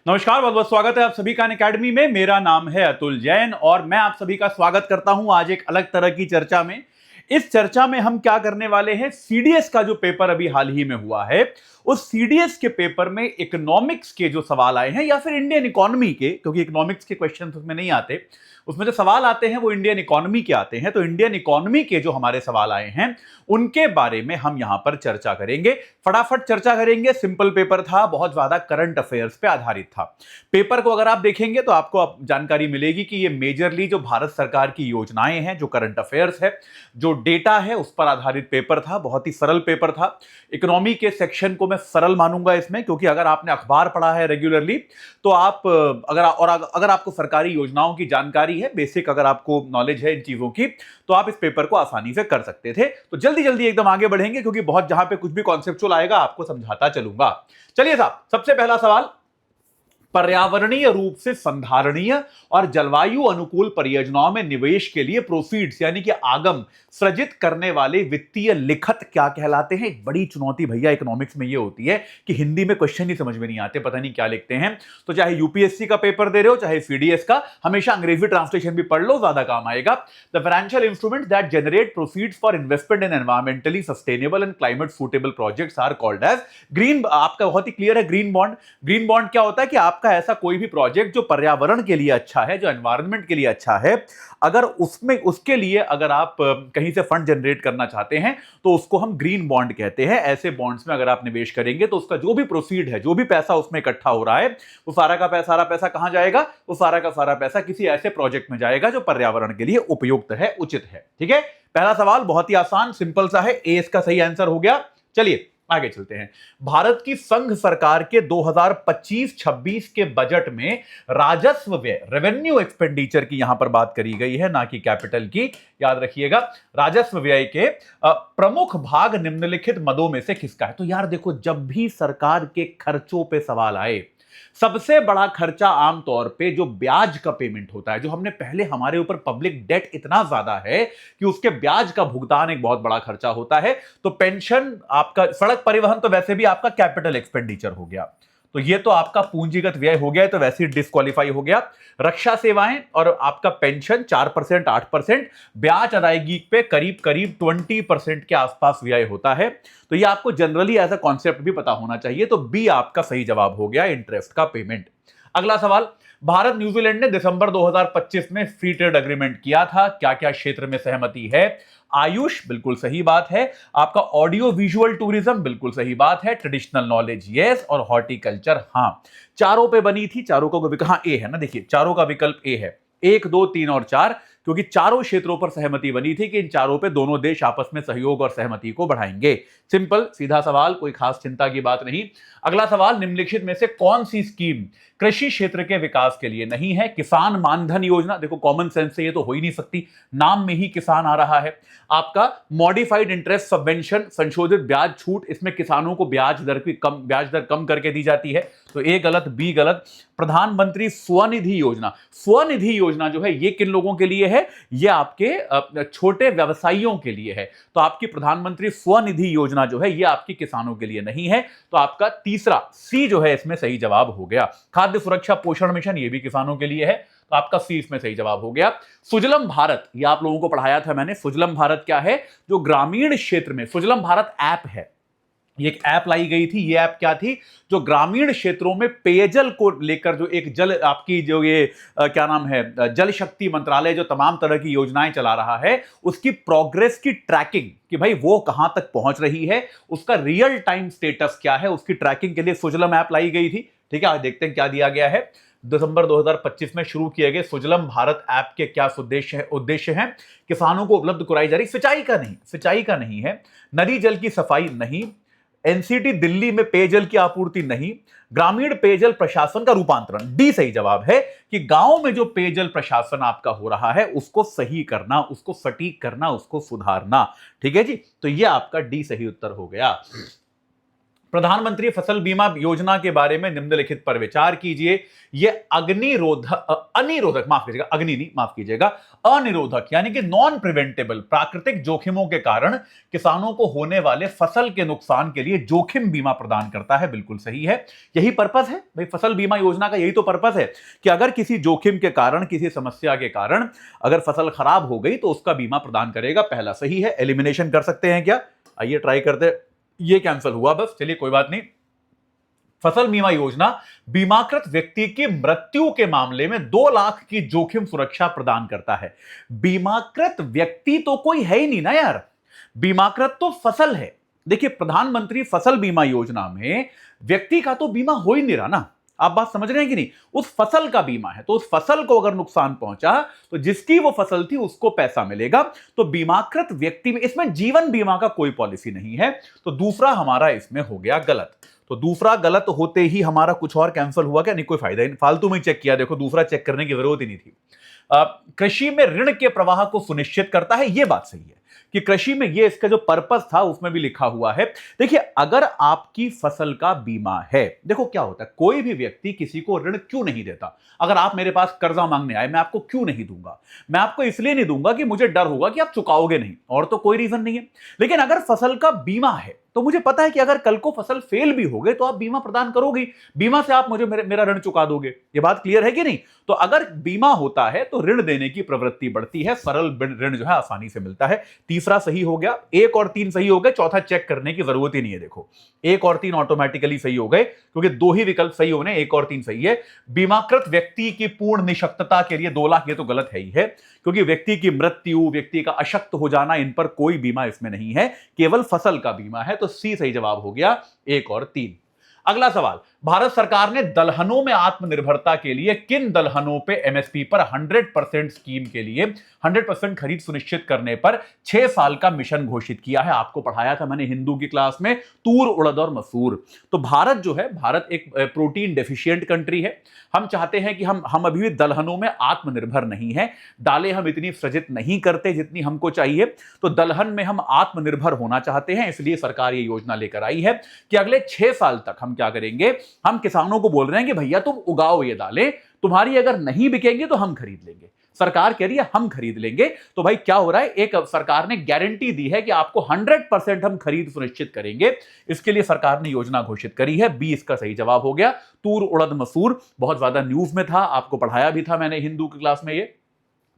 नमस्कार, बहुत बहुत स्वागत है आप सभी का अनअकैडमी में। मेरा नाम है अतुल जैन और मैं आप सभी का स्वागत करता हूं आज एक अलग तरह की चर्चा में। इस चर्चा में हम क्या करने वाले हैं, सीडीएस का जो पेपर अभी हाल ही में हुआ है, उस सीडीएस के पेपर में इकोनॉमिक्स के जो सवाल आए हैं या फिर इंडियन इकोनॉमी के, क्योंकि इकोनॉमिक्स के क्वेश्चन उसमें नहीं आते, उसमें जो सवाल आते हैं वो इंडियन इकोनॉमी के आते हैं। तो इंडियन इकोनॉमी के जो हमारे सवाल आए हैं उनके बारे में हम यहां पर चर्चा करेंगे। फटाफट चर्चा करेंगे। सिंपल पेपर था, बहुत ज्यादा करंट अफेयर्स पे आधारित था। पेपर को अगर आप देखेंगे तो आपको जानकारी मिलेगी कि ये मेजरली जो भारत सरकार की योजनाएं हैं, जो करंट अफेयर्स है, जो डेटा है, उस पर आधारित पेपर था। बहुत ही सरल पेपर था। इकोनॉमी के सेक्शन को मैं सरल मानूंगा इसमें, क्योंकि अगर आपने अखबार पढ़ा है रेगुलरली तो आप अगर आपको सरकारी योजनाओं की जानकारी है, बेसिक अगर आपको नॉलेज है इन चीजों की, तो आप इस पेपर को आसानी से कर सकते थे। तो जल्दी जल्दी एकदम आगे बढ़ेंगे, क्योंकि बहुत जहां पे कुछ भी कॉन्सेप्चुअल आएगा आपको समझाता चलूंगा। चलिए साहब, सबसे पहला सवाल, पर्यावरणीय रूप से संधारणीय और जलवायु अनुकूल परियोजनाओं में निवेश के लिए प्रोसीड्स यानी कि आगम सृजित करने वाले वित्तीय लिखत क्या कहलाते हैं। एक बड़ी चुनौती भैया इकोनॉमिक्स में ये होती है कि हिंदी में क्वेश्चन ही समझ में नहीं आते, पता नहीं क्या लिखते हैं। तो चाहे यूपीएससी का पेपर दे रहे हो, चाहे सीडीएस का, हमेशा अंग्रेजी ट्रांसलेशन भी पढ़ लो, ज्यादा काम आएगा। The financial instrument that generate proceeds for investment in environmentally sustainable and climate suitable projects are called as green. आपका बहुत ही क्लियर है, ग्रीन बॉन्ड। ग्रीन बॉन्ड क्या होता है कि आपका ऐसा कोई भी प्रोजेक्ट जो पर्यावरण के लिए अच्छा है, जो एनवायरनमेंट के लिए अच्छा है, अगर उसमें उसके लिए अगर आप कहीं से फंड जनरेट करना चाहते हैं तो उसको हम ग्रीन बॉन्ड कहते हैं। ऐसे बॉन्ड्स में अगर आप निवेश करेंगे तो उसका जो भी प्रोसीड है, जो भी पैसा उसमें इकट्ठा हो रहा है, वो सारा का सारा पैसा कहां जाएगा? वो सारा का सारा पैसा किसी ऐसे प्रोजेक्ट में जाएगा जो पर्यावरण के लिए उपयुक्त है, उचित है। ठीक है, पहला सवाल बहुत ही आसान सिंपल सा है, ए इसका सही आंसर हो गया। चलिए आगे चलते हैं। भारत की संघ सरकार के 2025-26 के बजट में राजस्व व्यय, रेवेन्यू एक्सपेंडिचर की यहां पर बात करी गई है, ना कि कैपिटल की, याद रखिएगा। राजस्व व्यय के प्रमुख भाग निम्नलिखित मदों में से किसका है? तो यार देखो, जब भी सरकार के खर्चों पे सवाल आए, सबसे बड़ा खर्चा आमतौर पे जो ब्याज का पेमेंट होता है, जो हमने पहले, हमारे ऊपर पब्लिक डेट इतना ज्यादा है कि उसके ब्याज का भुगतान एक बहुत बड़ा खर्चा होता है। तो पेंशन, आपका सड़क परिवहन तो वैसे भी आपका कैपिटल एक्सपेंडिचर हो गया, तो ये तो आपका पूंजीगत व्यय हो गया, तो वैसे ही डिस्क्वालीफाई हो गया। रक्षा सेवाएं और आपका पेंशन 4%, 8%, ब्याज अदायगी पे करीब करीब 20% के आसपास व्यय होता है। तो ये आपको जनरली एज अ कॉन्सेप्ट भी पता होना चाहिए। तो बी आपका सही जवाब हो गया, इंटरेस्ट का पेमेंट। अगला सवाल, भारत न्यूजीलैंड ने दिसंबर 2025 में फ्री ट्रेड एग्रीमेंट किया था, क्या क्या क्षेत्र में सहमति है? आयुष बिल्कुल सही बात है, आपका ऑडियो विजुअल टूरिज्म बिल्कुल सही बात है, ट्रेडिशनल नॉलेज यस, और हॉर्टिकल्चर हां। चारों पे बनी थी, चारों का हाँ ए है ना, देखिए चारों का विकल्प ए है, 1, 2, 3 और 4, क्योंकि चारों क्षेत्रों पर सहमति बनी थी कि इन चारों पे दोनों देश आपस में सहयोग और सहमति को बढ़ाएंगे। सिंपल सीधा सवाल, कोई खास चिंता की बात नहीं। अगला सवाल, निम्नलिखित में से कौन सी स्कीम कृषि क्षेत्र के विकास के लिए नहीं है? किसान मानधन योजना, देखो कॉमन सेंस से ये तो हो ही नहीं सकती, नाम में ही किसान आ रहा है। आपका मॉडिफाइड इंटरेस्ट सबवेंशन, संशोधित ब्याज छूट, इसमें किसानों को ब्याज दर कम करके दी जाती है, तो ए गलत, बी गलत। प्रधानमंत्री स्वनिधि योजना, स्वनिधि योजना जो है ये किन लोगों के लिए है? ये आपके छोटे व्यवसायियों के लिए है। तो आपकी प्रधानमंत्री स्वनिधि योजना जो है ये आपकी किसानों के लिए नहीं है। तो आपका तीसरा सी जो है इसमें सही जवाब हो गया। खाद्य सुरक्षा पोषण मिशन, ये भी किसानों के लिए है, तो आपका सी इसमें सही जवाब हो गया। सुजलम भारत, ये आप लोगों को पढ़ाया था मैंने। सुजलम भारत क्या है? जो ग्रामीण क्षेत्र में, सुजलम भारत ऐप है, ये एक ऐप लाई गई थी। ये ऐप क्या थी? जो ग्रामीण क्षेत्रों में पेयजल को लेकर, जो एक जल आपकी जो ये क्या नाम है, जल शक्ति मंत्रालय जो तमाम तरह की योजनाएं चला रहा है, उसकी प्रोग्रेस की ट्रैकिंग, कि भाई वो कहां तक पहुंच रही है, उसका रियल टाइम स्टेटस क्या है, उसकी ट्रैकिंग के लिए सुजलम ऐप लाई गई थी। ठीक है, आज देखते हैं क्या दिया गया है। दिसंबर 2025 में शुरू किए गए सुजलम भारत ऐप के क्या उद्देश्य हैं? किसानों को उपलब्ध कराई जा रही, सिंचाई का नहीं है, नदी जल की सफाई नहीं, एनसीटी दिल्ली में पेयजल की आपूर्ति नहीं, ग्रामीण पेयजल प्रशासन का रूपांतरण। डी सही जवाब है कि गांव में जो पेयजल प्रशासन आपका हो रहा है उसको सही करना, उसको सटीक करना, उसको सुधारना। ठीक है जी, तो यह आपका डी सही उत्तर हो गया। प्रधानमंत्री फसल बीमा योजना के बारे में निम्नलिखित पर विचार कीजिए। यह अनिरोधक, माफ कीजिएगा, अग्नि नहीं, माफ कीजिएगा, अनिरोधक यानी कि नॉन प्रिवेंटेबल प्राकृतिक जोखिमों के कारण किसानों को होने वाले फसल के नुकसान के लिए जोखिम बीमा प्रदान करता है। बिल्कुल सही है, यही पर्पस है भाई फसल बीमा योजना का, यही तो पर्पस है कि अगर किसी जोखिम के कारण, किसी समस्या के कारण अगर फसल खराब हो गई तो उसका बीमा प्रदान करेगा। पहला सही है। एलिमिनेशन कर सकते हैं क्या? आइए ट्राई करते। ये कैंसिल हुआ, बस चलिए कोई बात नहीं। फसल बीमा योजना बीमाकृत व्यक्ति की मृत्यु के मामले में 2 लाख की जोखिम सुरक्षा प्रदान करता है। बीमाकृत व्यक्ति तो कोई है ही नहीं ना यार, बीमाकृत तो फसल है। देखिए प्रधानमंत्री फसल बीमा योजना में व्यक्ति का तो बीमा हो ही नहीं रहा ना, आप बात समझ रहे हैं कि नहीं? उस फसल का बीमा है, तो उस फसल को अगर नुकसान पहुंचा तो जिसकी वो फसल थी उसको पैसा मिलेगा। तो बीमाकृत व्यक्ति में, इसमें जीवन बीमा का कोई पॉलिसी नहीं है। तो दूसरा हमारा इसमें हो गया गलत। तो दूसरा गलत होते ही हमारा कुछ और कैंसिल हुआ क्या? नहीं, कोई फायदा नहीं, फालतू में चेक किया। देखो दूसरा चेक करने की जरूरत ही नहीं थी। कृषि में ऋण के प्रवाह को सुनिश्चित करता है, यह बात सही है कि कृषि में ये इसका जो पर्पस था उसमें भी लिखा हुआ है। देखिए अगर आपकी फसल का बीमा है, देखो क्या होता है, कोई भी व्यक्ति किसी को ऋण क्यों नहीं देता? अगर आप मेरे पास कर्जा मांगने आए, मैं आपको क्यों नहीं दूंगा? मैं आपको इसलिए नहीं दूंगा कि मुझे डर होगा कि आप चुकाओगे नहीं, और तो कोई रीजन नहीं है। लेकिन अगर फसल का बीमा है तो मुझे पता है कि अगर कल को फसल फेल भी हो गए तो आप बीमा प्रदान करोगे, बीमा से आप मुझे मेरा ऋण चुका दोगे। ये बात क्लियर है कि नहीं? तो अगर बीमा होता है तो ऋण देने की प्रवृत्ति बढ़ती है, सरल ऋण जो है आसानी से मिलता है। तीसरा सही हो गया, 1 और 3 सही हो गए, चौथा चेक करने की जरूरत ही नहीं है। देखो 1 और 3 ऑटोमेटिकली सही हो गए क्योंकि 2 ही विकल्प सही होने, 1 और 3 सही है। बीमाकृत व्यक्ति की पूर्ण निशक्तता के लिए 2 लाख, ये तो गलत है ही है, क्योंकि व्यक्ति की मृत्यु, व्यक्ति का अशक्त हो जाना, इन पर कोई बीमा इसमें नहीं है, केवल फसल का बीमा है। तो सी सही जवाब हो गया, 1 और 3। अगला सवाल, भारत सरकार ने दलहनों में आत्मनिर्भरता के लिए किन दलहनों पे एमएसपी पर 100% स्कीम के लिए 100% खरीद सुनिश्चित करने पर 6 साल का मिशन घोषित किया है? आपको पढ़ाया था मैंने हिंदू की क्लास में, तूर, उड़द और मसूर। तो भारत जो है, भारत एक प्रोटीन डेफिशिएंट कंट्री है। हम चाहते हैं कि हम अभी भी दलहनों में आत्मनिर्भर नहीं है, दालें हम इतनी सृजित नहीं करते जितनी हमको चाहिए। तो दलहन में हम आत्मनिर्भर होना चाहते हैं, इसलिए सरकार ये योजना लेकर आई है कि अगले 6 साल तक हम क्या करेंगे, हम किसानों को बोल रहे हैं कि भैया तुम उगाओ ये दालें, तुम्हारी अगर नहीं बिकेंगी तो हम खरीद लेंगे। सरकार कह रही है हम खरीद लेंगे। तो भाई क्या हो रहा है, एक सरकार ने गारंटी दी है कि आपको 100% हम खरीद सुनिश्चित करेंगे। इसके लिए सरकार ने योजना घोषित करी है। 20 का सही जवाब हो गया, तूर, उड़द, मसूर। बहुत ज्यादा न्यूज में था, आपको पढ़ाया भी था मैंने हिंदू की क्लास में ये।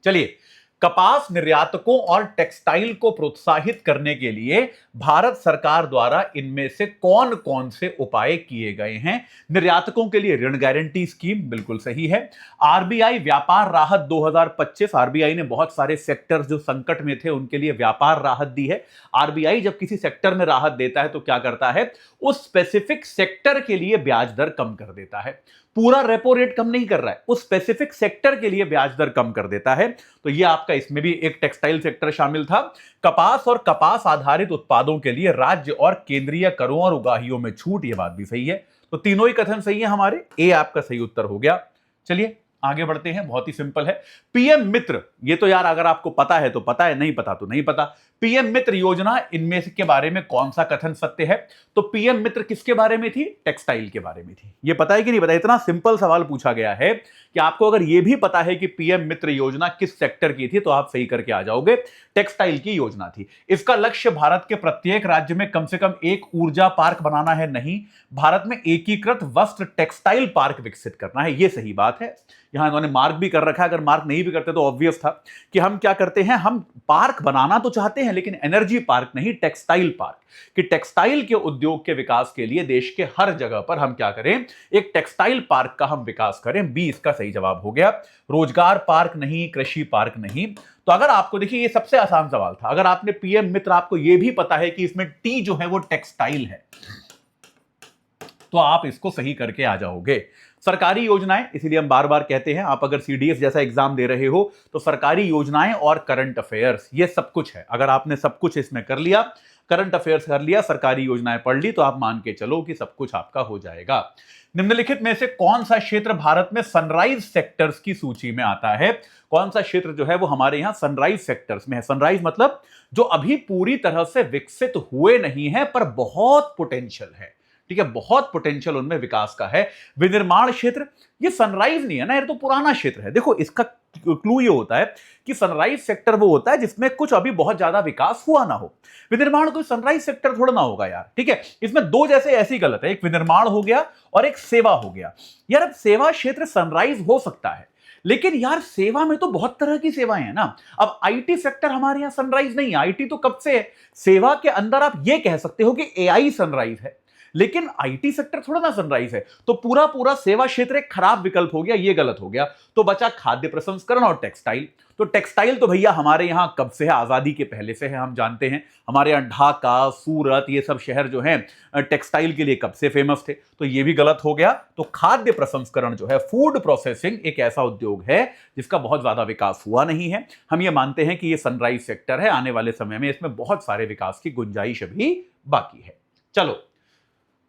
चलिए, कपास निर्यातकों और टेक्सटाइल को प्रोत्साहित करने के लिए भारत सरकार द्वारा इनमें से कौन कौन से उपाय किए गए हैं? निर्यातकों के लिए ऋण गारंटी स्कीम, बिल्कुल सही है। आरबीआई व्यापार राहत 2025, आरबीआई ने बहुत सारे सेक्टर जो संकट में थे उनके लिए व्यापार राहत दी है। आरबीआई जब किसी सेक्टर में राहत देता है तो क्या करता है, उस स्पेसिफिक सेक्टर के लिए ब्याज दर कम कर देता है। पूरा रेपो रेट कम नहीं कर रहा है, उस स्पेसिफिक सेक्टर के लिए ब्याज दर कम कर देता है। तो ये आपका, इसमें भी एक टेक्सटाइल सेक्टर शामिल था। कपास और कपास आधारित उत्पादों के लिए राज्य और केंद्रीय करों और उगाहियों में छूट, ये बात भी सही है। तो तीनों ही कथन सही है हमारे, ए आपका सही उत्तर हो गया। चलिए आगे बढ़ते हैं, बहुत ही सिंपल है। पीएम मित्र, ये तो यार अगर आपको पता है तो पता है, नहीं पता तो नहीं पता। पीएम मित्र योजना, इनमें से के बारे में कौन सा कथन सत्य है? तो पीएम मित्र किसके बारे में थी? टेक्सटाइल के बारे में थी। ये पता है कि नहीं पता? इतना सिंपल सवाल पूछा गया है कि आपको अगर ये भी पता है कि पीएम मित्र योजना किस सेक्टर की थी तो आप सही करके आ जाओगे। टेक्सटाइल की योजना थी। इसका लक्ष्य भारत के प्रत्येक राज्य में कम से कम एक ऊर्जा पार्क बनाना है, नहीं, भारत में एकीकृत वस्त्र टेक्सटाइल पार्क विकसित करना है। यह सही बात है। यहां इन्होंने मार्क भी कर रखा है, अगर मार्क नहीं भी करते तो ऑब्वियस था कि हम क्या करते हैं, हम पार्क बनाना तो चाहते हैं लेकिन एनर्जी पार्क नहीं, टेक्सटाइल पार्क। कि टेक्सटाइल के उद्योग के विकास के लिए देश के हर जगह पर हम क्या करें, एक टेक्सटाइल पार्क का हम विकास करें। 20 का सही जवाब हो गया। रोजगार पार्क नहीं, कृषि पार्क नहीं। तो अगर आपको, देखिए ये सबसे आसान सवाल था, अगर आपने पीएम मित्र, आपको यह भी पता है कि इसमें टी जो है वो टेक्सटाइल है, तो आप इसको सही करके आ जाओगे। सरकारी योजनाएं, इसीलिए हम बार बार कहते हैं, आप अगर सीडीएस जैसा एग्जाम दे रहे हो तो सरकारी योजनाएं और करंट अफेयर्स, ये सब कुछ है। अगर आपने सब कुछ इसमें कर लिया, करंट अफेयर्स कर लिया, सरकारी योजनाएं पढ़ ली, तो आप मान के चलो कि सब कुछ आपका हो जाएगा। निम्नलिखित में से कौन सा क्षेत्र भारत में सनराइज सेक्टर्स की सूची में आता है? कौन सा क्षेत्र जो है वो हमारे यहां सनराइज सेक्टर्स में है? सनराइज मतलब जो अभी पूरी तरह से विकसित हुए नहीं है पर बहुत पोटेंशियल है। ठीक है, बहुत पोटेंशियल उनमें विकास का है। विनिर्माण क्षेत्र, ये सनराइज नहीं है ना, ये तो पुराना क्षेत्र है। देखो इसका क्लू ये होता है कि सनराइज सेक्टर वो होता है जिसमें कुछ अभी बहुत ज्यादा विकास हुआ ना हो। विनिर्माण कोई सनराइज सेक्टर थोड़ा ना होगा यार, ठीक है। इसमें दो जैसे ऐसी गलत है, एक विनिर्माण हो गया और एक सेवा हो गया। यार अब सेवा क्षेत्र सनराइज हो सकता है, लेकिन यार सेवा में तो बहुत तरह की सेवाएं हैं ना। अब आईटी सेक्टर हमारे यहां सनराइज नहीं है, आईटी तो कब से है। सेवा के अंदर आप ये कह सकते हो कि एआई सनराइज है, लेकिन आईटी सेक्टर थोड़ा ना सनराइज है। तो पूरा पूरा सेवा क्षेत्र एक खराब विकल्प हो गया, ये गलत हो गया। तो बचा खाद्य प्रसंस्करण और टेक्सटाइल। तो टेक्सटाइल तो भैया हमारे यहां कब से है, आजादी के पहले से है, हम जानते हैं। हमारे यहां ढाका, सूरत, ये सब शहर जो हैं टेक्सटाइल के लिए कब से फेमस थे, तो ये भी गलत हो गया। तो खाद्य प्रसंस्करण जो है, फूड प्रोसेसिंग, एक ऐसा उद्योग है जिसका बहुत ज्यादा विकास हुआ नहीं है। हम ये मानते हैं कि ये सनराइज सेक्टर है, आने वाले समय में इसमें बहुत सारे विकास की गुंजाइश भी बाकी है। चलो,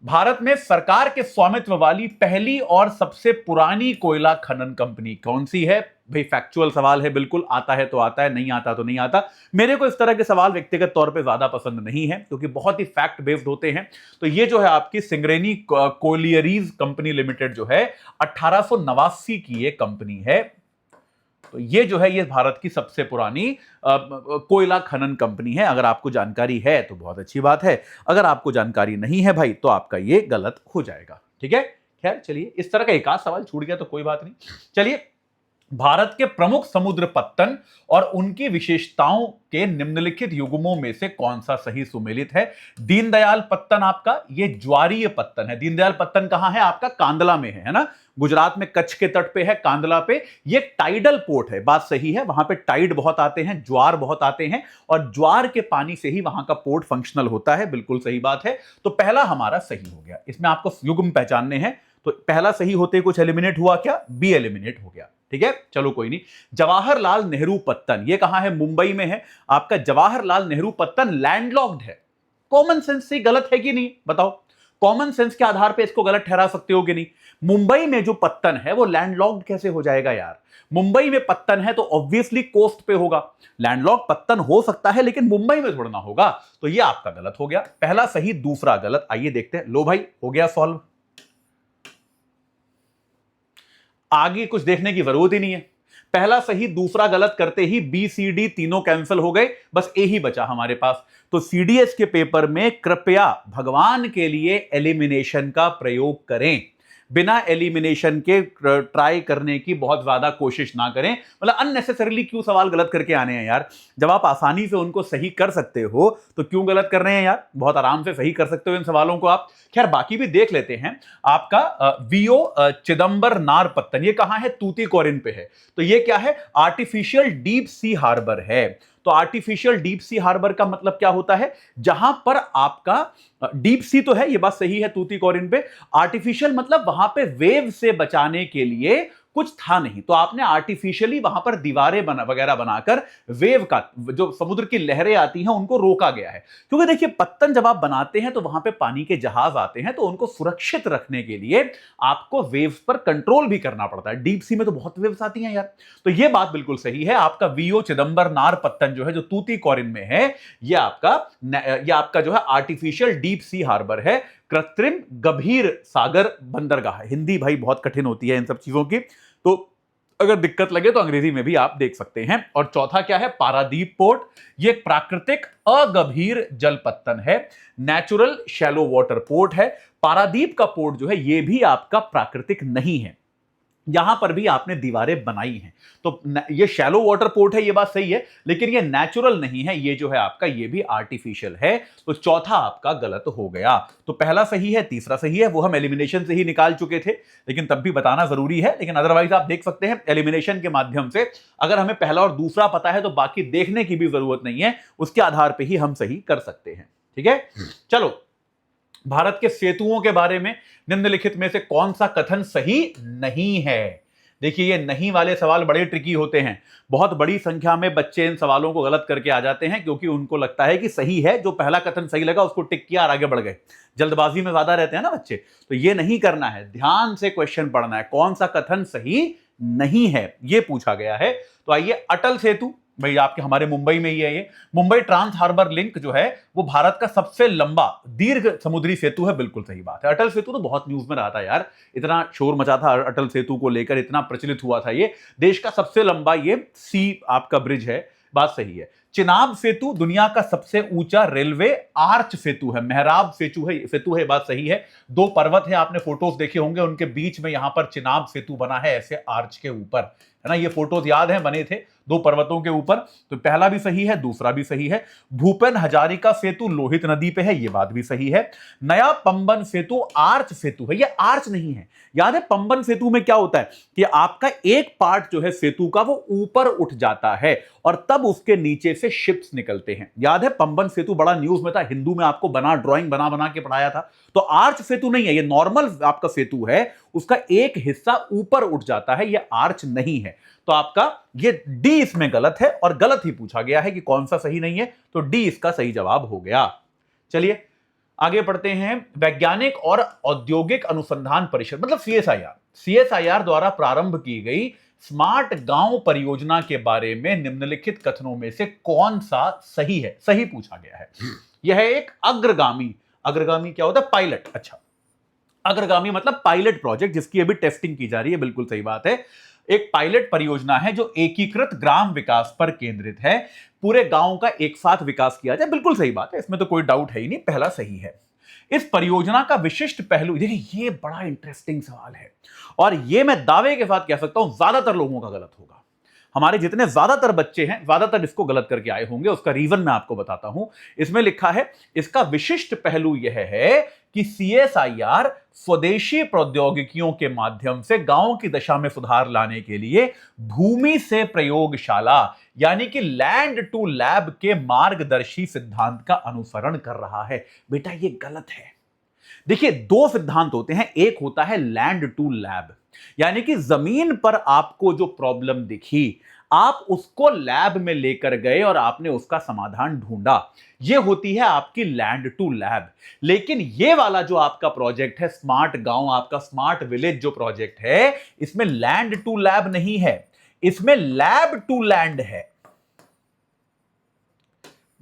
भारत में सरकार के स्वामित्व वाली पहली और सबसे पुरानी कोयला खनन कंपनी कौन सी है? भाई फैक्चुअल सवाल है, बिल्कुल आता है तो आता है, नहीं आता तो नहीं आता। मेरे को इस तरह के सवाल व्यक्तिगत तौर पे ज्यादा पसंद नहीं है, क्योंकि बहुत ही फैक्ट बेस्ड होते हैं। तो ये जो है आपकी सिंगरेनी कोलियरीज कंपनी लिमिटेड जो है 1889 की ये कंपनी है। तो ये जो है ये भारत की सबसे पुरानी कोयला खनन कंपनी है। अगर आपको जानकारी है तो बहुत अच्छी बात है, अगर आपको जानकारी नहीं है भाई तो आपका ये गलत हो जाएगा, ठीक है। खैर चलिए, इस तरह का एक आध सवाल छूट गया तो कोई बात नहीं। चलिए, भारत के प्रमुख समुद्र पत्तन और उनकी विशेषताओं के निम्नलिखित युग्मों में से कौन सा सही सुमेलित है? दीनदयाल पत्तन आपका ये ज्वारीय पत्तन है। दीनदयाल पत्तन कहां है आपका? कांदला में है ना, गुजरात में कच्छ के तट पे है, कांदला पे। ये टाइडल पोर्ट है, बात सही है, वहां पे टाइड बहुत आते हैं, ज्वार बहुत आते हैं, और ज्वार के पानी से ही वहां का पोर्ट फंक्शनल होता है, बिल्कुल सही बात है। तो पहला हमारा सही हो गया। इसमें आपको युग्म पहचानने हैं, तो पहला सही होते कुछ एलिमिनेट हुआ क्या? बी एलिमिनेट हो गया, ठीक है। चलो कोई नहीं। जवाहरलाल नेहरू पत्तन ये कहां है? मुंबई में है आपका जवाहरलाल नेहरू पत्तन। लैंडलॉक्ड है। कॉमन सेंस से गलत है कि नहीं बताओ? कॉमन सेंस के आधार पे इसको गलत ठहरा सकते हो कि नहीं? मुंबई में जो पत्तन है वो लैंडलॉक्ड कैसे हो जाएगा यार? मुंबई में पत्तन है तो ऑब्वियसली कोस्ट पे होगा। लैंडलॉक्ड पत्तन हो सकता है लेकिन मुंबई में थोड़ा ना होगा। तो ये आपका गलत हो गया। पहला सही, दूसरा गलत। आइए देखते हैं। लो भाई, हो गया सॉल्व। आगे कुछ देखने की जरूरत ही नहीं है। पहला सही दूसरा गलत करते ही बी सी डी तीनों कैंसिल हो गए, बस ए ही बचा हमारे पास। तो सीडीएस के पेपर में कृपया भगवान के लिए एलिमिनेशन का प्रयोग करें। बिना एलिमिनेशन के ट्राई करने की बहुत ज्यादा कोशिश ना करें। मतलब अननेसेसरीली क्यों सवाल गलत करके आने हैं यार? जब आप आसानी से उनको सही कर सकते हो तो क्यों गलत कर रहे हैं यार? बहुत आराम से सही कर सकते हो इन सवालों को आप। खैर बाकी भी देख लेते हैं। आपका वीओ चिदम्बर नार पत्तन ये कहां है? तूतीकोरिन पे है। तो ये क्या है? आर्टिफिशियल डीप सी हार्बर है। तो आर्टिफिशियल डीप सी हार्बर का मतलब क्या होता है? जहां पर आपका डीप सी तो है, ये बात सही है तूतीकोरिन पे। आर्टिफिशियल मतलब वहां पे वेव से बचाने के लिए कुछ था नहीं, तो आपने आर्टिफिशियली वहां पर दीवारें वगैरह बनाकर वेव का, जो समुद्र की लहरें आती हैं, उनको रोका गया है। क्योंकि देखिए पत्तन जब आप बनाते हैं तो वहां पे पानी के जहाज आते हैं, तो उनको सुरक्षित रखने के लिए आपको वेव्स पर कंट्रोल भी करना पड़ता है। डीप सी में तो बहुत वेव्स आती हैं यार। तो ये बात बिल्कुल सही है। आपका वीओ चिदम्बर नार पत्तन जो है, जो तूतीकोरिन में है, ये आपका जो है आर्टिफिशियल डीप सी हार्बर है। कृत्रिम गंभीर सागर बंदरगाह। हिंदी भाई बहुत कठिन होती है इन सब चीजों की, तो अगर दिक्कत लगे तो अंग्रेजी में भी आप देख सकते हैं। और चौथा क्या है? पारादीप पोर्ट। ये एक प्राकृतिक अगभीर जल पत्तन है, नेचुरल शैलो वाटर पोर्ट है। पारादीप का पोर्ट जो है ये भी आपका प्राकृतिक नहीं है, यहां पर भी आपने दीवारें बनाई हैं। तो ये शैलो वाटर पोर्ट है, ये बात सही है, लेकिन ये नेचुरल नहीं है, ये जो है आपका ये भी आर्टिफिशियल है। तो चौथा आपका गलत हो गया। तो पहला सही है, तीसरा सही है, वो हम एलिमिनेशन से ही निकाल चुके थे, लेकिन तब भी बताना जरूरी है। लेकिन अदरवाइज आप देख सकते हैं एलिमिनेशन के माध्यम से अगर हमें पहला और दूसरा पता है तो बाकी देखने की भी जरूरत नहीं है, उसके आधार पर ही हम सही कर सकते हैं, ठीक है। चलो, भारत के सेतुओं के बारे में निम्नलिखित में से कौन सा कथन सही नहीं है? देखिए ये नहीं वाले सवाल बड़े ट्रिकी होते हैं। बहुत बड़ी संख्या में बच्चे इन सवालों को गलत करके आ जाते हैं, क्योंकि उनको लगता है कि सही है, जो पहला कथन सही लगा उसको टिक किया और आगे बढ़ गए। जल्दबाजी में ज्यादा रहते हैं ना बच्चे, तो ये नहीं करना है, ध्यान से क्वेश्चन पढ़ना है। कौन सा कथन सही नहीं है ये पूछा गया है। तो आइए, अटल सेतु भाई आपके हमारे मुंबई में ही है ये। मुंबई ट्रांस हार्बर लिंक जो है वो भारत का सबसे लंबा दीर्घ समुद्री सेतु है। बिल्कुल सही बात है। अटल सेतु तो बहुत न्यूज में रहा था यार, इतना शोर मचा था अटल सेतु को लेकर, इतना प्रचलित हुआ था। ये देश का सबसे लंबा ये सी आपका ब्रिज है, बात सही है। चिनाब सेतु दुनिया का सबसे ऊंचा रेलवे आर्च सेतु है। मेहराब सेतु है, बात सही है। दो पर्वत है, आपने फोटोज देखे होंगे, उनके बीच में यहां पर चिनाब सेतु बना है ऐसे आर्च के ऊपर, है ना। ये फोटोज याद है, बने थे दो पर्वतों के ऊपर। तो पहला भी सही है, दूसरा भी सही है। भूपेन हजारिका सेतु लोहित नदी पे है, ये बात भी सही है। नया पंबन सेतु आर्च सेतु है, ये आर्च नहीं है। याद है पंबन सेतु में क्या होता है कि आपका एक पार्ट जो है सेतु का वो ऊपर उठ जाता है और तब उसके नीचे से शिप्स निकलते हैं। याद है पंबन सेतु बड़ा न्यूज में था, हिंदू में आपको ड्राइंग बना बना के पढ़ाया था। तो आर्च सेतु नहीं है, ये नॉर्मल आपका सेतु है, उसका एक हिस्सा ऊपर उठ जाता है, ये आर्च नहीं है। तो आपका ये डी इसमें गलत है और गलत ही पूछा गया है कि कौन सा सही नहीं है, तो डी इसका सही जवाब हो गया। चलिए आगे बढ़ते हैं। वैज्ञानिक और औद्योगिक अनुसंधान परिषद मतलब सीएसआईआर द्वारा प्रारंभ की गई स्मार्ट गांव परियोजना के बारे में निम्नलिखित कथनों में से कौन सा सही है, सही पूछा गया है। यह एक अग्रगामी क्या होता है, पायलट। अच्छा, अग्रगामी मतलब पायलट प्रोजेक्ट जिसकी अभी टेस्टिंग की जा रही है, बिल्कुल सही बात है। एक पायलट परियोजना है जो एकीकृत ग्राम विकास पर केंद्रित है, पूरे गांव का एक साथ विकास किया जाए, बिल्कुल सही बात है, इसमें तो कोई डाउट है ही नहीं, पहला सही है। इस परियोजना का विशिष्ट पहलू, देखिए ये बड़ा इंटरेस्टिंग सवाल है और ये मैं दावे के साथ कह सकता हूं ज्यादातर लोगों का गलत होगा। हमारे जितने ज्यादातर बच्चे हैं ज्यादातर इसको गलत करके आए होंगे, उसका रीजन मैं आपको बताता हूं। इसमें लिखा है इसका विशिष्ट पहलू यह है कि सीएसआईआर स्वदेशी प्रौद्योगिकियों के माध्यम से गांव की दशा में सुधार लाने के लिए भूमि से प्रयोगशाला यानी कि लैंड टू लैब के मार्गदर्शी सिद्धांत का अनुसरण कर रहा है। बेटा ये गलत है। देखिए दो सिद्धांत होते हैं, एक होता है लैंड टू लैब यानी कि जमीन पर आपको जो प्रॉब्लम दिखी आप उसको लैब में लेकर गए और आपने उसका समाधान ढूंढा, ये होती है आपकी लैंड टू लैब। लेकिन ये वाला जो आपका प्रोजेक्ट है स्मार्ट गांव, आपका स्मार्ट विलेज जो प्रोजेक्ट है, इसमें लैंड टू लैब नहीं है, इसमें लैब टू लैंड है।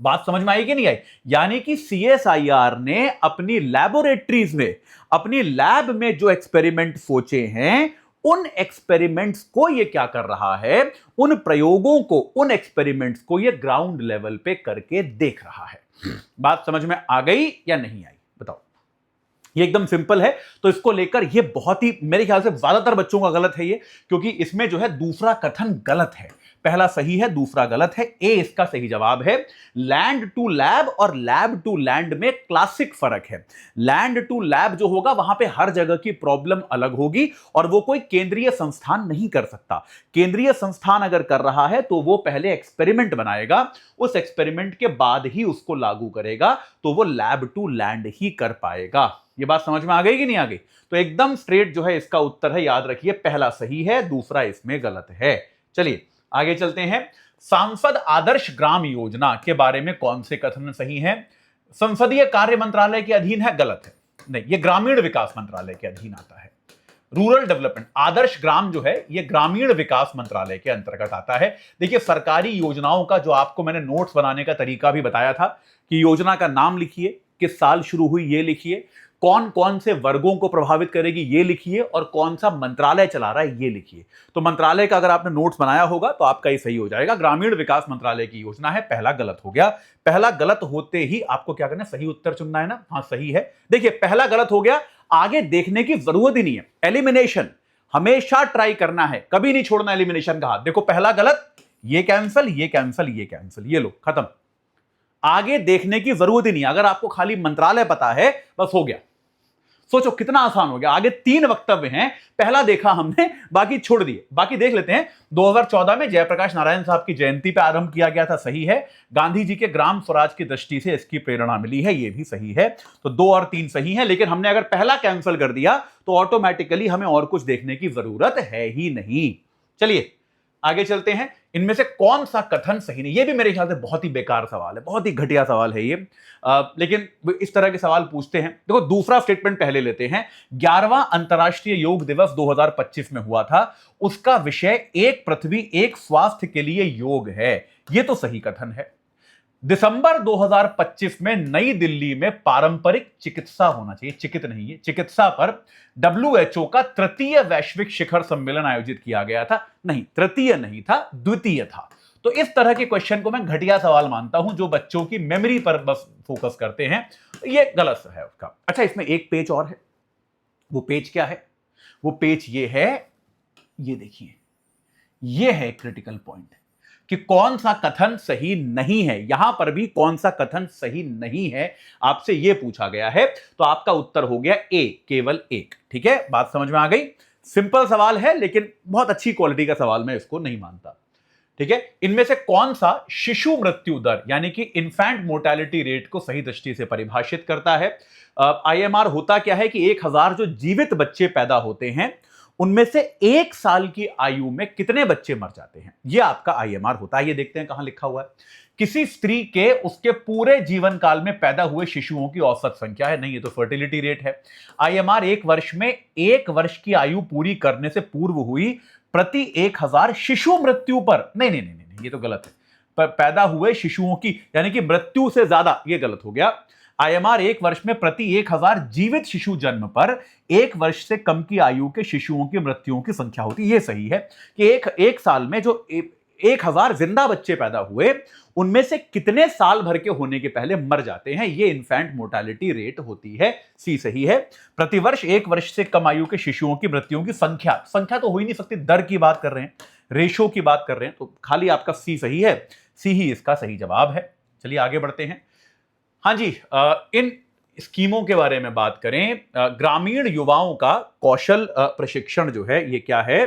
बात समझ में आई कि नहीं आई? यानी कि सीएसआईआर ने अपनी लैबोरेटरीज में, अपनी लैब में जो एक्सपेरिमेंट सोचे हैं उन एक्सपेरिमेंट्स को ये क्या कर रहा है, उन प्रयोगों को, उन एक्सपेरिमेंट्स को ये ग्राउंड लेवल पे करके देख रहा है। बात समझ में आ गई या नहीं आई बताओ? ये एकदम सिंपल है। तो इसको लेकर ये बहुत ही मेरे ख्याल से ज्यादातर बच्चों का गलत है ये, क्योंकि इसमें जो है दूसरा कथन गलत है, पहला सही है दूसरा गलत है। ए इसका सही जवाब है। लैंड टू लैब और लैब टू लैंड में क्लासिक फर्क है। लैंड टू लैब जो होगा वहां पे हर जगह की प्रॉब्लम अलग होगी और वो कोई केंद्रीय संस्थान नहीं कर सकता। केंद्रीय संस्थान अगर कर रहा है तो वो पहले एक्सपेरिमेंट बनाएगा, उस एक्सपेरिमेंट के बाद ही उसको लागू करेगा, तो वो लैब टू लैंड ही कर पाएगा। ये बात समझ में आ गई कि नहीं आ गई? तो एकदम स्ट्रेट जो है इसका उत्तर है, याद रखिए पहला सही है दूसरा इसमें गलत है। चलिए आगे चलते हैं। सांसद आदर्श ग्राम योजना के बारे में कौन से कथन सही हैं? संसदीय कार्य मंत्रालय के अधीन है, गलत है। नहीं, ये ग्रामीण विकास मंत्रालय के अधीन आता है। रूरल डेवलपमेंट, आदर्श ग्राम जो है ये ग्रामीण विकास मंत्रालय के अंतर्गत आता है। देखिए सरकारी योजनाओं का जो आपको मैंने नोट्स बनाने का तरीका भी बताया था कि योजना का नाम लिखिए, किस साल शुरू हुई ये लिखिए, कौन कौन से वर्गों को प्रभावित करेगी ये लिखिए, और कौन सा मंत्रालय चला रहा है ये लिखिए। तो मंत्रालय का अगर आपने नोट्स बनाया होगा तो आपका ये सही हो जाएगा। ग्रामीण विकास मंत्रालय की योजना है, पहला गलत हो गया। पहला गलत होते ही आपको क्या करना है, सही उत्तर चुनना है ना। हाँ सही है। देखिए पहला गलत हो गया, आगे देखने की जरूरत ही नहीं है। एलिमिनेशन हमेशा ट्राई करना है, कभी नहीं छोड़ना एलिमिनेशन का हाथ। देखो पहला गलत, ये कैंसिल, ये कैंसिल, ये कैंसिल, ये लो खत्म। आगे देखने की जरूरत ही नहीं। अगर आपको खाली मंत्रालय पता है बस हो गया। सोचो कितना आसान हो गया। आगे 3 वक्तव्य हैं, पहला देखा हमने, बाकी छोड़ दिए। बाकी देख लेते हैं। 2014 में जयप्रकाश नारायण साहब की जयंती पर आरंभ किया गया था, सही है। गांधी जी के ग्राम स्वराज की दृष्टि से इसकी प्रेरणा मिली है, यह भी सही है। तो 2 और 3 सही है। लेकिन हमने अगर पहला कैंसिल कर दिया तो ऑटोमेटिकली हमें और कुछ देखने की जरूरत है ही नहीं। चलिए आगे चलते हैं, इनमें से कौन सा कथन सही नहीं। ये भी मेरे ख्याल से बहुत ही बेकार सवाल है, बहुत ही घटिया सवाल है ये, लेकिन इस तरह के सवाल पूछते हैं। देखो दूसरा स्टेटमेंट पहले लेते हैं। 11वां अंतर्राष्ट्रीय योग दिवस 2025 में हुआ था, उसका विषय एक पृथ्वी एक स्वास्थ्य के लिए योग है। ये तो सही कथन है। दिसंबर 2025 में नई दिल्ली में पारंपरिक चिकित्सा होना चाहिए, चिकित नहीं है, चिकित्सा पर WHO का तृतीय वैश्विक शिखर सम्मेलन आयोजित किया गया था। नहीं, तृतीय नहीं था, द्वितीय था। तो इस तरह के क्वेश्चन को मैं घटिया सवाल मानता हूं, जो बच्चों की मेमोरी पर बस फोकस करते हैं। ये गलत है उसका। अच्छा, इसमें एक पेज और है। वो पेज क्या है? वो पेज ये है, ये देखिए, ये है क्रिटिकल पॉइंट कि कौन सा कथन सही नहीं है। यहां पर भी कौन सा कथन सही नहीं है आपसे यह पूछा गया है, तो आपका उत्तर हो गया ए, केवल एक। ठीक है, बात समझ में आ गई। सिंपल सवाल है, लेकिन बहुत अच्छी क्वालिटी का सवाल, मैं इसको नहीं मानता। ठीक है, इनमें से कौन सा शिशु मृत्यु दर यानी कि इन्फेंट मोर्टेलिटी रेट को सही दृष्टि से परिभाषित करता है? IMR होता क्या है कि 1000 जो जीवित बच्चे पैदा होते हैं, उनमें से 1 साल की आयु में कितने बच्चे मर जाते हैं, यह आपका IMR होता है। ये देखते हैं कहां लिखा हुआ है। किसी स्त्री के उसके पूरे जीवन काल में पैदा हुए शिशुओं की औसत संख्या है। नहीं, ये तो फर्टिलिटी रेट है। IMR 1 वर्ष में 1 वर्ष की आयु पूरी करने से पूर्व हुई प्रति 1000 शिशु मृत्यु पर। नहीं नहीं नहीं नहीं, ये तो गलत है। पर पैदा हुए शिशुओं की यानी कि मृत्यु से ज्यादा, ये गलत हो गया। IMR 1 वर्ष में प्रति 1000 जीवित शिशु जन्म पर 1 वर्ष से कम की आयु के शिशुओं की मृत्युओं की संख्या होती है। यह सही है कि एक साल में जो 1000 जिंदा बच्चे पैदा हुए, उनमें से कितने साल भर के होने के पहले मर जाते हैं, यह इन्फेंट मोर्टेलिटी रेट होती है। सी सही है। प्रतिवर्ष 1 वर्ष से कम आयु के शिशुओं की मृत्युओं की संख्या तो हो ही नहीं सकती, दर की बात कर रहे हैं, रेशो की बात कर रहे हैं, तो खाली आपका सी सही है। सी ही इसका सही जवाब है। चलिए आगे बढ़ते हैं। हाँ जी, इन स्कीमों के बारे में बात करें। ग्रामीण युवाओं का कौशल प्रशिक्षण जो है, ये क्या है?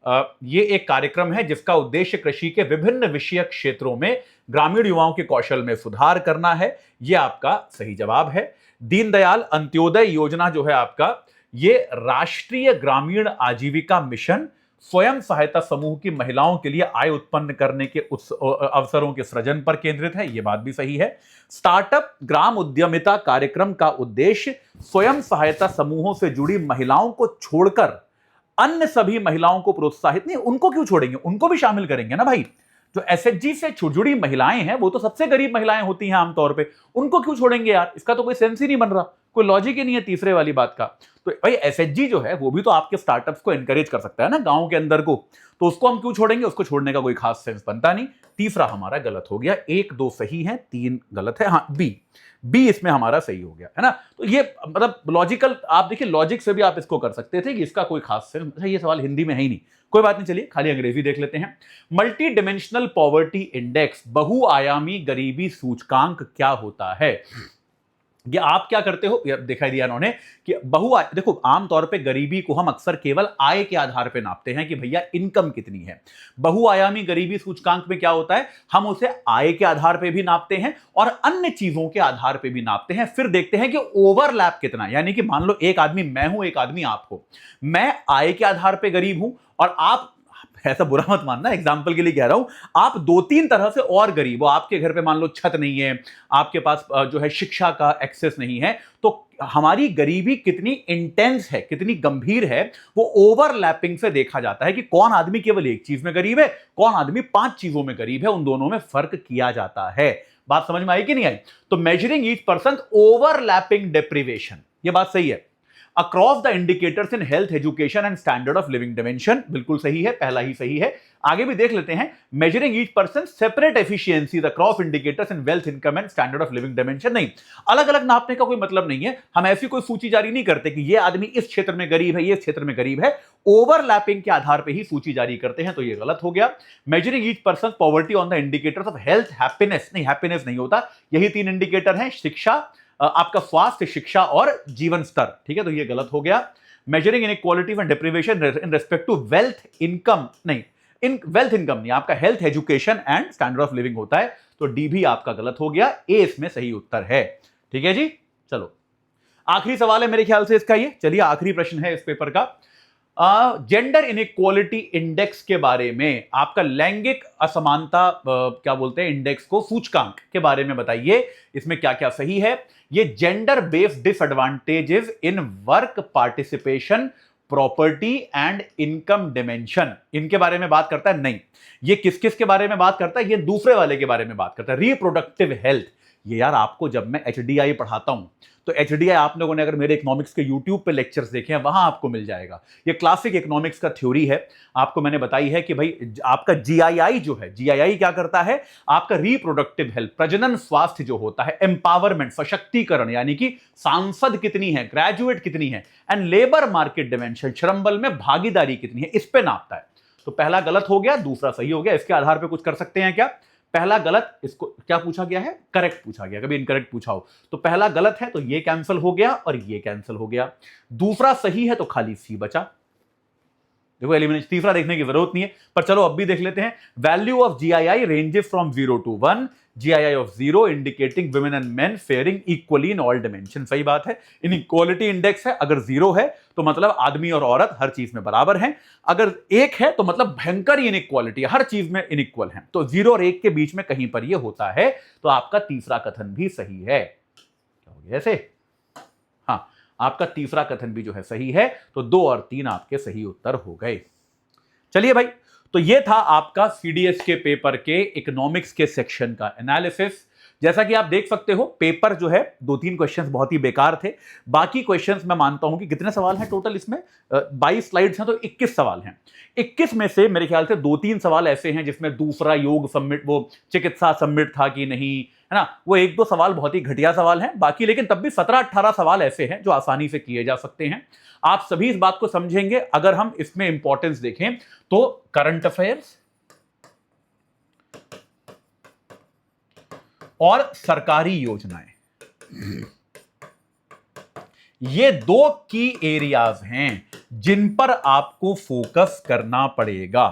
ये एक कार्यक्रम है जिसका उद्देश्य कृषि के विभिन्न विषयक क्षेत्रों में ग्रामीण युवाओं के कौशल में सुधार करना है। यह आपका सही जवाब है। दीनदयाल अंत्योदय योजना जो है आपका, ये राष्ट्रीय ग्रामीण आजीविका मिशन स्वयं सहायता समूह की महिलाओं के लिए आय उत्पन्न करने के अवसरों के सृजन पर केंद्रित है। यह बात भी सही है। स्टार्टअप ग्राम उद्यमिता कार्यक्रम का उद्देश्य स्वयं सहायता समूहों से जुड़ी महिलाओं को छोड़कर अन्य सभी महिलाओं को प्रोत्साहित, नहीं, उनको क्यों छोड़ेंगे, उनको भी शामिल करेंगे ना भाई। जो SHG से जुड़ी महिलाएं हैं, वो तो सबसे गरीब महिलाएं होती हैं आमतौर पे, उनको क्यों छोड़ेंगे यार? इसका तो कोई सेंस ही नहीं बन रहा, कोई लॉजिक ही नहीं है तीसरे वाली बात का। तो भाई SHG जो है वो भी तो आपके स्टार्टअप्स को एनकरेज कर सकता है ना, गांव के अंदर को, तो उसको हम क्यों छोड़ेंगे? उसको छोड़ने का कोई खास सेंस बनता नहीं। तीसरा हमारा गलत हो गया। 1 2 सही है, 3 गलत है। हाँ, बी इसमें हमारा सही हो गया है ना। तो ये मतलब लॉजिकल, आप देखिए लॉजिक से भी आप इसको कर सकते थे कि इसका कोई खास सेंस। ये सवाल हिंदी में है ही नहीं, कोई बात नहीं, चलिए खाली अंग्रेजी देख लेते हैं। मल्टी डिमेंशनल पॉवर्टी इंडेक्स, बहुआयामी गरीबी सूचकांक क्या होता है? ये आप क्या करते हो, दिखाई दिया इन्होंने कि देखो आमतौर पे गरीबी को हम अक्सर केवल आय के आधार पे नापते हैं कि भैया इनकम कितनी है। बहुआयामी गरीबी सूचकांक में क्या होता है, हम उसे आय के आधार पे भी नापते हैं और अन्य चीजों के आधार पे भी नापते हैं। फिर देखते हैं कि ओवरलैप कितना, यानी कि मान लो एक आदमी मैं हूं, एक आदमी आप हो। मैं आय के आधार पे गरीब हूं और आप, ऐसा बुरा मत मानना, एग्जाम्पल के लिए कह रहा हूं, आप 2-3 तरह से और गरीब हो। आपके घर पे मान लो छत नहीं है, आपके पास जो है शिक्षा का एक्सेस नहीं है, तो हमारी गरीबी कितनी इंटेंस है, कितनी गंभीर है, वो ओवरलैपिंग से देखा जाता है कि कौन आदमी केवल एक चीज में गरीब है, कौन आदमी 5 चीजों में गरीब है। उन दोनों में फर्क किया जाता है। बात समझ में आई कि नहीं आई? तो measuring each person overlapping deprivation, ये बात सही है। Across the indicators in health, education and standard of living dimension, बिल्कुल सही है, पहला ही सही है। आगे भी देख लेते हैं। Measuring each person separate efficiencies across indicators in wealth, income and standard of living dimension, नहीं, अलग अलग नापने का कोई मतलब नहीं है। हम ऐसी कोई सूची जारी नहीं करते कि ये आदमी इस क्षेत्र में गरीब है, ये इस क्षेत्र में गरीब है, ओवरलैपिंग के आधार पर ही सूची जारी करते हैं, तो ये गलत हो गया। Measuring each person poverty on the indicators of health, happiness, नहीं, हैप्पीनेस नहीं होता। यही 3 इंडिकेटर हैं, शिक्षा, आपका स्वास्थ्य, शिक्षा और जीवन स्तर, ठीक है, तो ये गलत हो गया। Measuring inequality and deprivation in respect to wealth, income, नहीं, इन वेल्थ इनकम नहीं, आपका health, education and standard of living होता है, तो डी भी आपका गलत हो गया। ए इसमें सही उत्तर है। ठीक है जी, चलो आखिरी सवाल है मेरे ख्याल से इसका ये। चलिए आखिरी प्रश्न है इस पेपर का। जेंडर इनइक्वालिटी इंडेक्स के बारे में, आपका लैंगिक असमानता क्या बोलते हैं इंडेक्स को, सूचकांक के बारे में बताइए इसमें क्या क्या सही है। ये gender based disadvantages in work participation, property and income dimension, इनके बारे में बात करता है? नहीं। ये किस किस के बारे में बात करता है? ये दूसरे वाले के बारे में बात करता है, रिप्रोडक्टिव हेल्थ। ये यार आपको जब मैं एचडीआई पढ़ाता हूं तो एचडीआई आप लोगों ने अगर मेरे इकोनॉमिक्स के यूट्यूब पे लेक्चर्स देखे हैं वहां आपको मिल जाएगा। ये क्लासिक इकोनॉमिक्स का थ्योरी है, आपको मैंने बताई है कि भाई आपका जीआईआई जो है, जीआईआई क्या करता है? आपका रिप्रोडक्टिव हेल्थ, प्रजनन स्वास्थ्य जो होता है, एम्पावरमेंट, सशक्तिकरण, यानी कि सांसद कितनी है, ग्रेजुएट कितनी है, एंड लेबर मार्केट डिमेंशन, श्रम बल में भागीदारी कितनी है, इस पे नापता है। तो पहला गलत हो गया, दूसरा सही हो गया। इसके आधार पर कुछ कर सकते हैं क्या? पहला गलत, इसको क्या पूछा गया है? करेक्ट पूछा गया, कभी इनकरेक्ट पूछा हो तो पहला गलत है तो ये कैंसिल हो गया और ये कैंसिल हो गया। दूसरा सही है तो खाली सी बचा। देखो एलिमिनेशन, तीसरा देखने की जरूरत नहीं है, पर चलो अब भी देख लेते हैं। Value of GII ranges from 0 to 1, GII of 0 indicating women and men faring equally in all dimension. सही बात है। इनइक्वालिटी इंडेक्स है, अगर 0 है तो मतलब आदमी और औरत हर चीज में बराबर हैं, अगर 1 है तो मतलब भयंकर इनइक्वालिटी, हर चीज में इनइक्वल है। तो 0 और 1 के बीच में कहीं पर यह होता है, तो आपका तीसरा कथन भी सही है। क्या हो गया ऐसे? हाँ, आपका तीसरा कथन भी जो है सही है, तो 2 और 3 आपके सही उत्तर हो गए। चलिए भाई, तो ये था आपका सीडीएस के पेपर के इकोनॉमिक्स के सेक्शन का एनालिसिस। जैसा कि आप देख सकते हो, पेपर जो है 2-3 क्वेश्चंस बहुत ही बेकार थे, बाकी क्वेश्चंस मैं मानता हूं कि कितने सवाल हैं टोटल इसमें, 22 स्लाइड्स हैं तो 21 सवाल हैं। 21 में से मेरे ख्याल से 2-3 सवाल ऐसे हैं जिसमें दूसरा योग सबमिट, वो चिकित्सा सबमिट था कि नहीं, है ना, वो 1-2 सवाल बहुत ही घटिया सवाल हैं, बाकी लेकिन तब भी 17-18 सवाल ऐसे हैं जो आसानी से किए जा सकते हैं। आप सभी इस बात को समझेंगे अगर हम इसमें इंपॉर्टेंस देखें तो करंट अफेयर्स और सरकारी योजनाएं, ये 2 की एरियाज हैं जिन पर आपको फोकस करना पड़ेगा।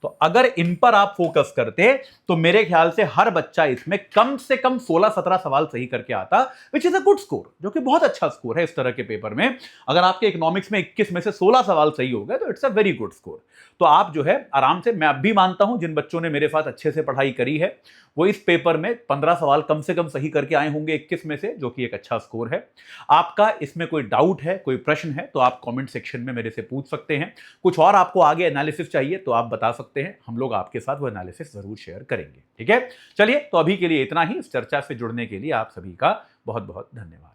तो अगर इन पर आप फोकस करते तो मेरे ख्याल से हर बच्चा इसमें कम से कम 16-17 सवाल सही करके आता, which is a good score, जो कि बहुत अच्छा स्कोर है इस तरह के पेपर में। अगर आपके इकोनॉमिक्स में 21 में से 16 सवाल सही हो गए तो it's a very good score. तो आप जो है आराम से, मैं अब भी मानता हूं जिन बच्चों ने मेरे साथ अच्छे से पढ़ाई करी है वो इस पेपर में 15 सवाल कम से कम सही करके आए होंगे 21 में से, जो कि एक अच्छा स्कोर है। आपका इसमें कोई डाउट है, कोई प्रश्न है तो आप कमेंट सेक्शन में मेरे से पूछ सकते हैं। कुछ और आपको आगे एनालिसिस चाहिए तो आप बता सकते हैं, हम लोग आपके साथ वो एनालिसिस जरूर शेयर करेंगे। ठीक है, चलिए, तो अभी के लिए इतना ही। इस चर्चा से जुड़ने के लिए आप सभी का बहुत बहुत धन्यवाद।